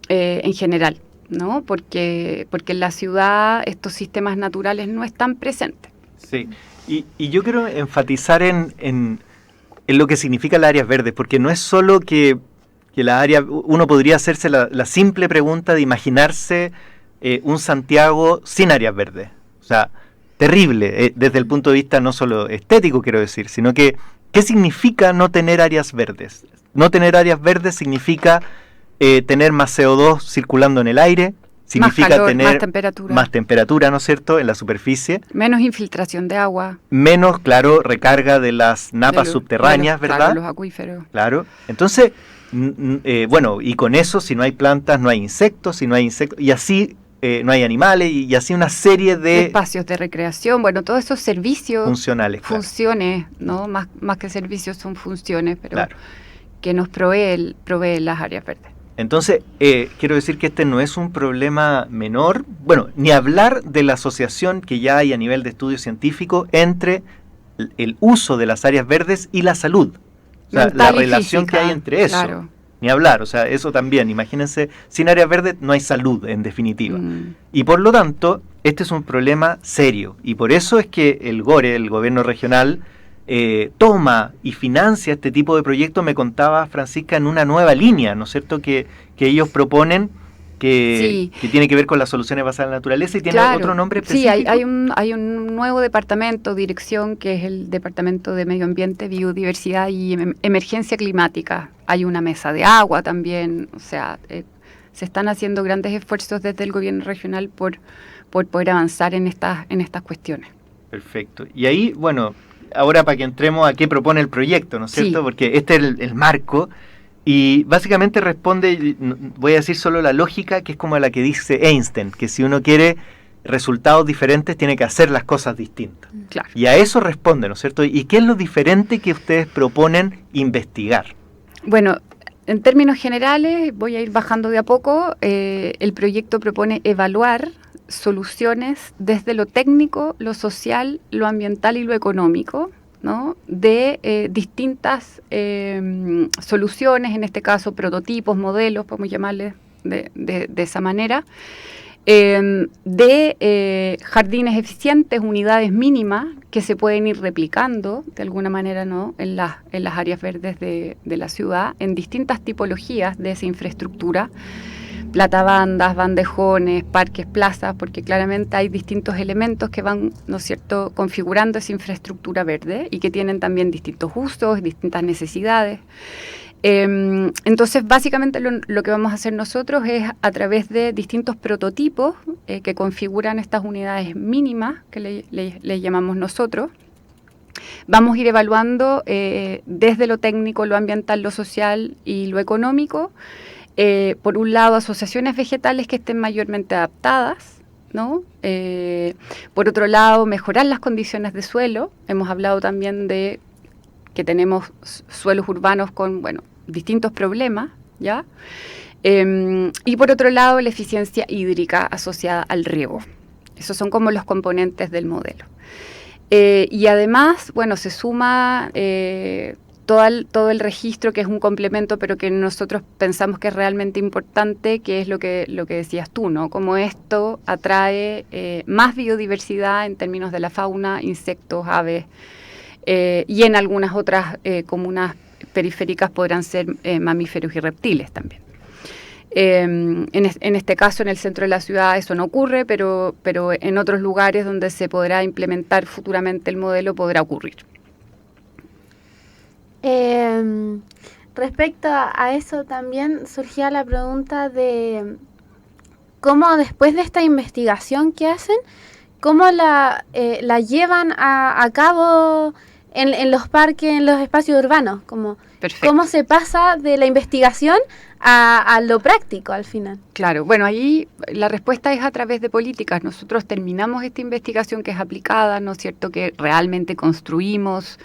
en general, ¿no? Porque en la ciudad estos sistemas naturales no están presentes. Sí, y yo quiero enfatizar en lo que significa las áreas verdes, porque no es solo que la área, uno podría hacerse la simple pregunta de imaginarse un Santiago sin áreas verdes. O sea, terrible, desde el punto de vista no solo estético, quiero decir, sino que, ¿qué significa no tener áreas verdes? No tener áreas verdes significa tener más CO2 circulando en el aire, significa más calor, tener más temperatura, ¿no es cierto?, en la superficie. Menos infiltración de agua. Menos, claro, recarga de las napas subterráneas, ¿verdad? Claro, los acuíferos. Claro. Entonces, bueno, y con eso, si no hay plantas, no hay insectos, si no hay insectos, y así no hay animales y así una serie de espacios de recreación, bueno, todos esos servicios funcionales, funciones, ¿no? Más que servicios son funciones, pero claro, que nos provee las áreas verdes. Entonces, quiero decir que este no es un problema menor, bueno, ni hablar de la asociación que ya hay a nivel de estudio científico entre el uso de las áreas verdes y la salud. O sea, la relación que hay entre eso. Claro. Ni hablar, o sea, eso también, imagínense, sin áreas verdes no hay salud, en definitiva. Y por lo tanto, este es un problema serio, y por eso es que el GORE, el gobierno regional, toma y financia este tipo de proyectos, me contaba Francisca, en una nueva línea, ¿no es cierto?, que ellos proponen, que tiene que ver con las soluciones basadas en la naturaleza y tiene otro nombre específico. Sí, hay un nuevo departamento, dirección, que es el Departamento de Medio Ambiente, Biodiversidad y Emergencia Climática. Hay una mesa de agua también, o sea, se están haciendo grandes esfuerzos desde el gobierno regional por poder avanzar en estas cuestiones. Perfecto. Y ahí, bueno, ahora para que entremos a qué propone el proyecto, ¿no es cierto? Porque este es el marco. Y básicamente responde, voy a decir solo la lógica, que es como la que dice Einstein, que si uno quiere resultados diferentes tiene que hacer las cosas distintas. Claro. Y a eso responde, ¿no es cierto? ¿Y qué es lo diferente que ustedes proponen investigar? Bueno, en términos generales, voy a ir bajando de a poco, el proyecto propone evaluar soluciones desde lo técnico, lo social, lo ambiental y lo económico, ¿no? De distintas soluciones, en este caso prototipos, modelos, podemos llamarles de esa manera, de jardines eficientes, unidades mínimas que se pueden ir replicando de alguna manera, ¿no?, en las áreas verdes de la ciudad, en distintas tipologías de esa infraestructura, platabandas, bandejones, parques, plazas, porque claramente hay distintos elementos que van, ¿no es cierto?, configurando esa infraestructura verde y que tienen también distintos usos, distintas necesidades. Entonces, básicamente lo que vamos a hacer nosotros es, a través de distintos prototipos que configuran estas unidades mínimas, que le llamamos nosotros, vamos a ir evaluando desde lo técnico, lo ambiental, lo social y lo económico. Por un lado, asociaciones vegetales que estén mayormente adaptadas, ¿no? Por otro lado, mejorar las condiciones de suelo. Hemos hablado también de que tenemos suelos urbanos con, bueno, distintos problemas, ¿ya? Y por otro lado, la eficiencia hídrica asociada al riego. Esos son como los componentes del modelo. Y además, bueno, se suma todo el registro, que es un complemento, pero que nosotros pensamos que es realmente importante, que es lo que decías tú, ¿no? Como esto atrae más biodiversidad en términos de la fauna, insectos, aves, y en algunas otras comunas periféricas podrán ser mamíferos y reptiles también. En este caso, en el centro de la ciudad eso no ocurre, pero en otros lugares donde se podrá implementar futuramente el modelo podrá ocurrir. Respecto a eso también surgía la pregunta de cómo, después de esta investigación que hacen, cómo la llevan a cabo en los parques, en los espacios urbanos, cómo se pasa de la investigación a lo práctico al final. Claro, bueno, ahí la respuesta es a través de políticas. Nosotros terminamos esta investigación que es aplicada, ¿no es cierto?, que realmente construimos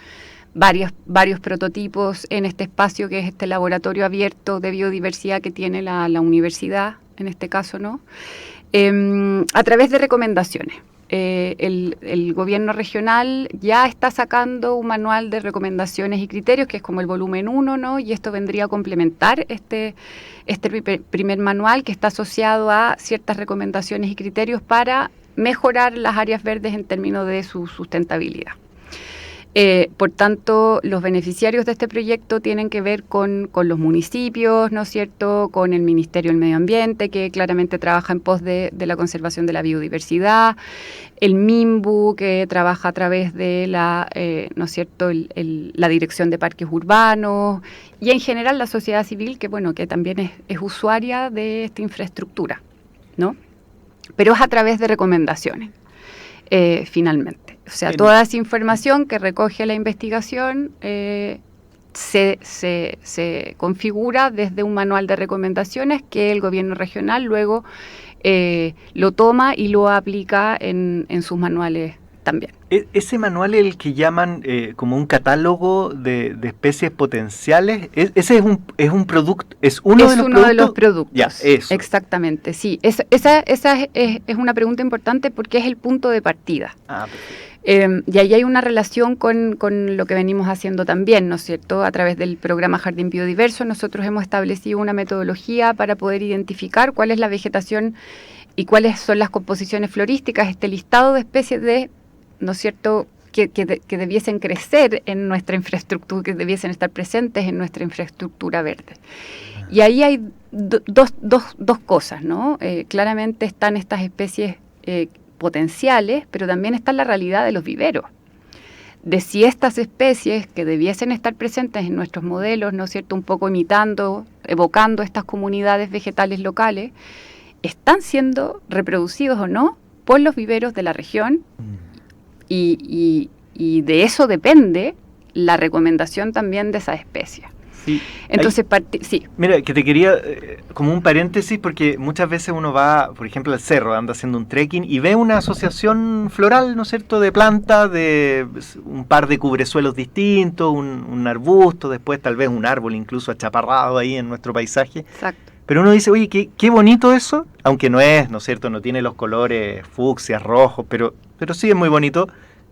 varios prototipos en este espacio que es este laboratorio abierto de biodiversidad que tiene la universidad, en este caso, ¿no? A través de recomendaciones. El gobierno regional ya está sacando un manual de recomendaciones y criterios, que es como el volumen 1, ¿no? Y esto vendría a complementar este primer manual, que está asociado a ciertas recomendaciones y criterios para mejorar las áreas verdes en términos de su sustentabilidad. Por tanto, los beneficiarios de este proyecto tienen que ver con los municipios, ¿no es cierto?, con el Ministerio del Medio Ambiente, que claramente trabaja en pos de la conservación de la biodiversidad, el MIMBU, que trabaja a través de ¿no es cierto?, la Dirección de Parques Urbanos, y en general la sociedad civil, que bueno, que también es usuaria de esta infraestructura, ¿no? Pero es a través de recomendaciones, finalmente. O sea, toda esa información que recoge la investigación se configura desde un manual de recomendaciones que el gobierno regional luego lo toma y lo aplica en sus manuales también. Ese manual es el que llaman como un catálogo de especies potenciales. Ese es un producto, es uno de los productos. Ya, eso. Exactamente, sí. Esa es una pregunta importante porque es el punto de partida. Y ahí hay una relación con lo que venimos haciendo también, ¿no es cierto? A través del programa Jardín Biodiverso, nosotros hemos establecido una metodología para poder identificar cuál es la vegetación y cuáles son las composiciones florísticas, este listado de especies ¿no es cierto?, que debiesen crecer en nuestra infraestructura, que debiesen estar presentes en nuestra infraestructura verde. Y ahí hay dos cosas, ¿no? Claramente están estas especies potenciales, pero también está la realidad de los viveros. De si estas especies que debiesen estar presentes en nuestros modelos, ¿no es cierto?, un poco evocando estas comunidades vegetales locales, están siendo reproducidos o no por los viveros de la región. Y de eso depende la recomendación también de esa especie. Sí. Entonces, sí. Mira, que te quería, como un paréntesis, porque muchas veces uno va, por ejemplo, al cerro, anda haciendo un trekking y ve una asociación floral, ¿no es cierto?, de plantas, de un par de cubresuelos distintos, un arbusto, después tal vez un árbol incluso achaparrado ahí en nuestro paisaje. Exacto. Pero uno dice, oye, qué bonito eso, aunque no es, ¿no es cierto?, no tiene los colores fucsias, rojos, pero sí es muy bonito.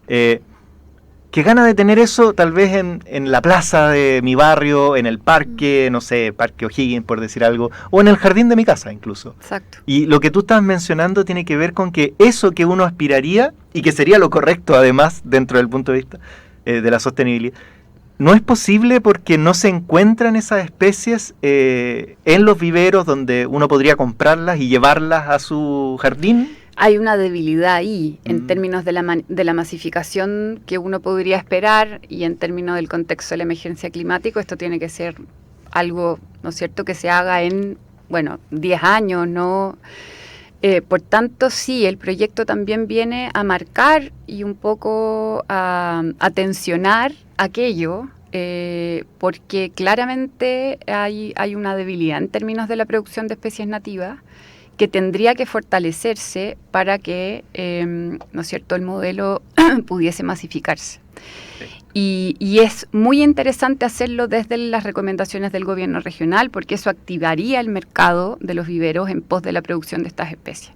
Qué gana de tener eso tal vez en la plaza de mi barrio, en el parque, no sé, Parque O'Higgins, por decir algo, o en el jardín de mi casa incluso. Exacto. Y lo que tú estás mencionando tiene que ver con que eso que uno aspiraría, y que sería lo correcto además dentro del punto de vista de la sostenibilidad, no es posible porque no se encuentran esas especies en los viveros donde uno podría comprarlas y llevarlas a su jardín. Hay una debilidad ahí en términos de la masificación que uno podría esperar y en términos del contexto de la emergencia climática. Esto tiene que ser algo, ¿no es cierto?, que se haga en, 10 años, ¿no? Por tanto, sí, el proyecto también viene a marcar y un poco a tensionar aquello, porque claramente hay una debilidad en términos de la producción de especies nativas que tendría que fortalecerse para que, ¿no es cierto?, el modelo pudiese masificarse. Y es muy interesante hacerlo desde las recomendaciones del gobierno regional, porque eso activaría el mercado de los viveros en pos de la producción de estas especies.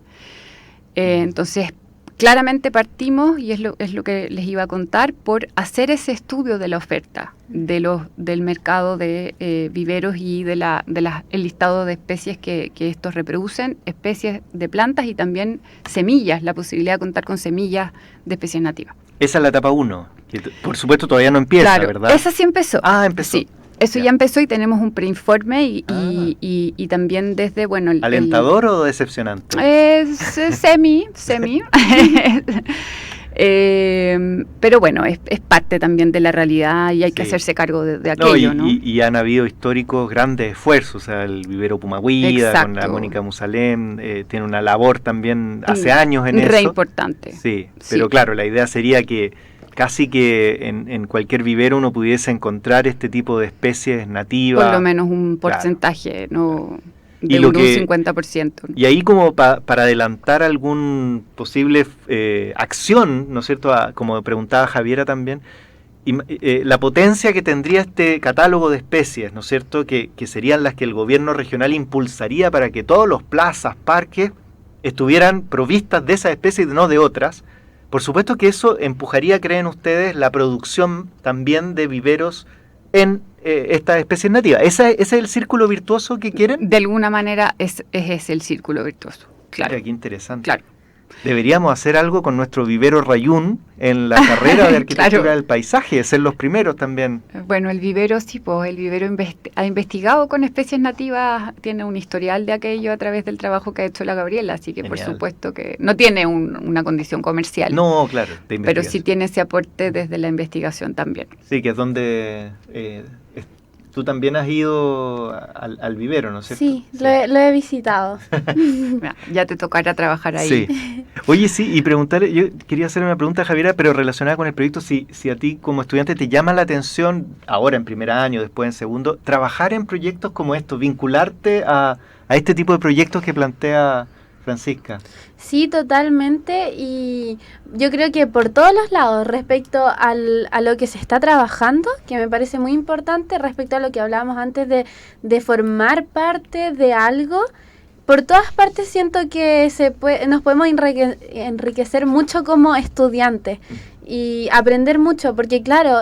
Entonces, claramente partimos, y es lo que les iba a contar, por hacer ese estudio de la oferta del mercado de viveros y el listado de especies que estos reproducen, especies de plantas y también semillas, la posibilidad de contar con semillas de especies nativas. Esa es la etapa 1, que por supuesto todavía no empieza, claro, ¿verdad? Esa sí empezó. Empezó. Sí. Eso ya empezó y tenemos un preinforme y también desde, ¿Alentador o decepcionante? Semi. Pero bueno, es parte también de la realidad y hay que hacerse cargo de aquello, ¿no? Y han habido históricos grandes esfuerzos, o sea, el vivero Pumagüida, exacto, con la Mónica Musalem, tiene una labor también hace años en eso. Re importante. Sí, pero claro, la idea sería que casi que en cualquier vivero uno pudiese encontrar este tipo de especies nativas. Por lo menos un porcentaje, ¿no? De un 50%. Y ahí como para adelantar algún posible acción, ¿no es cierto?, como preguntaba Javiera también, la potencia que tendría este catálogo de especies, ¿no es cierto?, que serían las que el gobierno regional impulsaría para que todos los plazas, parques, estuvieran provistas de esas especies y no de otras. Por supuesto que eso empujaría, ¿creen ustedes?, la producción también de viveros en estas especies nativas. ¿Ese es el círculo virtuoso que quieren? De alguna manera es el círculo virtuoso, claro. Mira, qué interesante. Claro. Deberíamos hacer algo con nuestro vivero Rayún en la carrera de arquitectura claro, del paisaje, ser los primeros también. Bueno, el vivero sí, pues el vivero ha investigado con especies nativas, tiene un historial de aquello a través del trabajo que ha hecho la Gabriela, así que Genial. Por supuesto que no tiene una condición comercial. No, claro, de investigación. Pero sí tiene ese aporte desde la investigación también. Sí, que es donde tú también has ido al vivero, ¿no es cierto? Sí, lo he visitado. Ya te tocará trabajar ahí. Sí. Oye, sí, y preguntarle, yo quería hacerle una pregunta a Javiera, pero relacionada con el proyecto, si a ti como estudiante te llama la atención, ahora en primer año, después en segundo, trabajar en proyectos como estos, vincularte a este tipo de proyectos que plantea Francisca. Sí, totalmente, y yo creo que por todos los lados, respecto a lo que se está trabajando, que me parece muy importante, respecto a lo que hablábamos antes de formar parte de algo, por todas partes siento que nos podemos enriquecer mucho como estudiantes y aprender mucho, porque claro,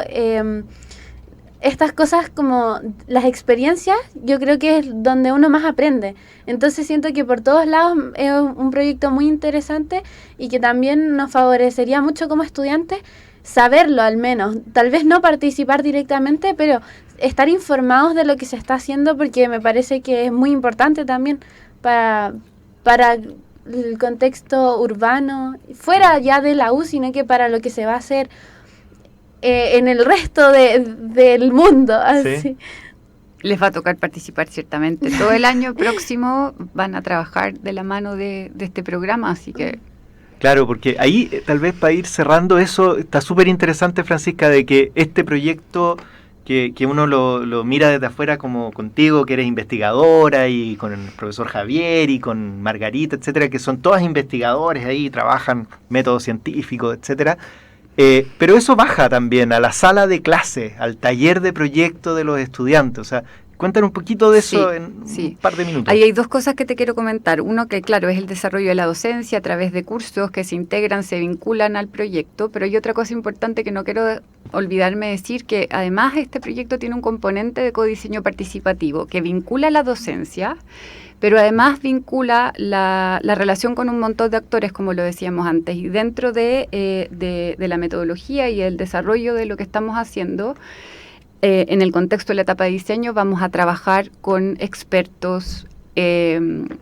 estas cosas como las experiencias, yo creo que es donde uno más aprende. Entonces siento que por todos lados es un proyecto muy interesante y que también nos favorecería mucho como estudiantes saberlo al menos. Tal vez no participar directamente, pero estar informados de lo que se está haciendo, porque me parece que es muy importante también para el contexto urbano, fuera ya de la U, sino que para lo que se va a hacer en el resto del mundo. Así. Sí. Les va a tocar participar ciertamente. Todo el año próximo van a trabajar de la mano de este programa, así que... Claro, porque ahí tal vez para ir cerrando eso, está súper interesante, Francisca, de que este proyecto que uno lo mira desde afuera, como contigo, que eres investigadora, y con el profesor Javier y con Margarita, etcétera, que son todas investigadores ahí, trabajan métodos científicos, etcétera. Pero eso baja también a la sala de clase, al taller de proyecto de los estudiantes. O sea, cuéntanos un poquito de eso un par de minutos. Ahí hay dos cosas que te quiero comentar. Uno que, claro, es el desarrollo de la docencia a través de cursos que se integran, se vinculan al proyecto, pero hay otra cosa importante que no quiero olvidarme de decir, que además este proyecto tiene un componente de codiseño participativo que vincula la docencia, pero además vincula la relación con un montón de actores, como lo decíamos antes, y dentro de la metodología y el desarrollo de lo que estamos haciendo, en el contexto de la etapa de diseño, vamos a trabajar con expertos,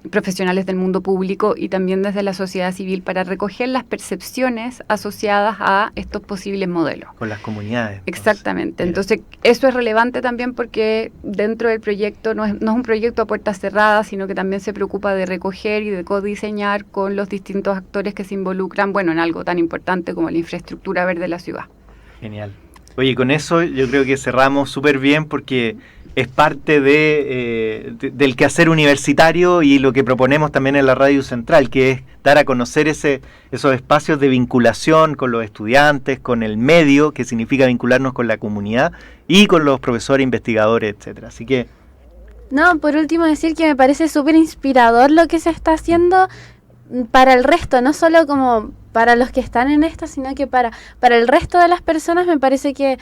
profesionales del mundo público y también desde la sociedad civil para recoger las percepciones asociadas a estos posibles modelos. Con las comunidades. Exactamente. Entonces, eso es relevante también porque dentro del proyecto no es un proyecto a puertas cerradas, sino que también se preocupa de recoger y de codiseñar con los distintos actores que se involucran, en algo tan importante como la infraestructura verde de la ciudad. Genial. Oye, con eso yo creo que cerramos súper bien, porque es parte del quehacer universitario y lo que proponemos también en la Radio Central, que es dar a conocer esos espacios de vinculación con los estudiantes, con el medio, que significa vincularnos con la comunidad, y con los profesores, investigadores, etcétera. Así que... No, por último decir que me parece súper inspirador lo que se está haciendo para el resto, no solo como para los que están en esto, sino que para el resto de las personas. Me parece que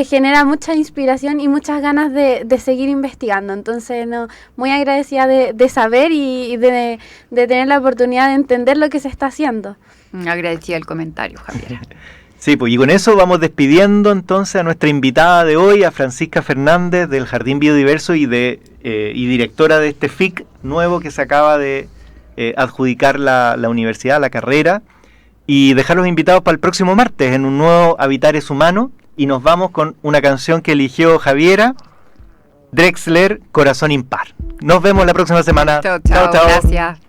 genera mucha inspiración y muchas ganas de seguir investigando. Entonces, muy agradecida de saber y de tener la oportunidad de entender lo que se está haciendo. Agradecida el comentario, Javier. Sí, pues, y con eso vamos despidiendo entonces a nuestra invitada de hoy, a Francisca Fernández, del Jardín Biodiverso y directora de este FIC nuevo que se acaba de adjudicar la universidad, la carrera, y dejarlos invitados para el próximo martes en un nuevo Habitar es Humano. Y nos vamos con una canción que eligió Javiera, Drexler, Corazón Impar. Nos vemos la próxima semana. Chao, gracias.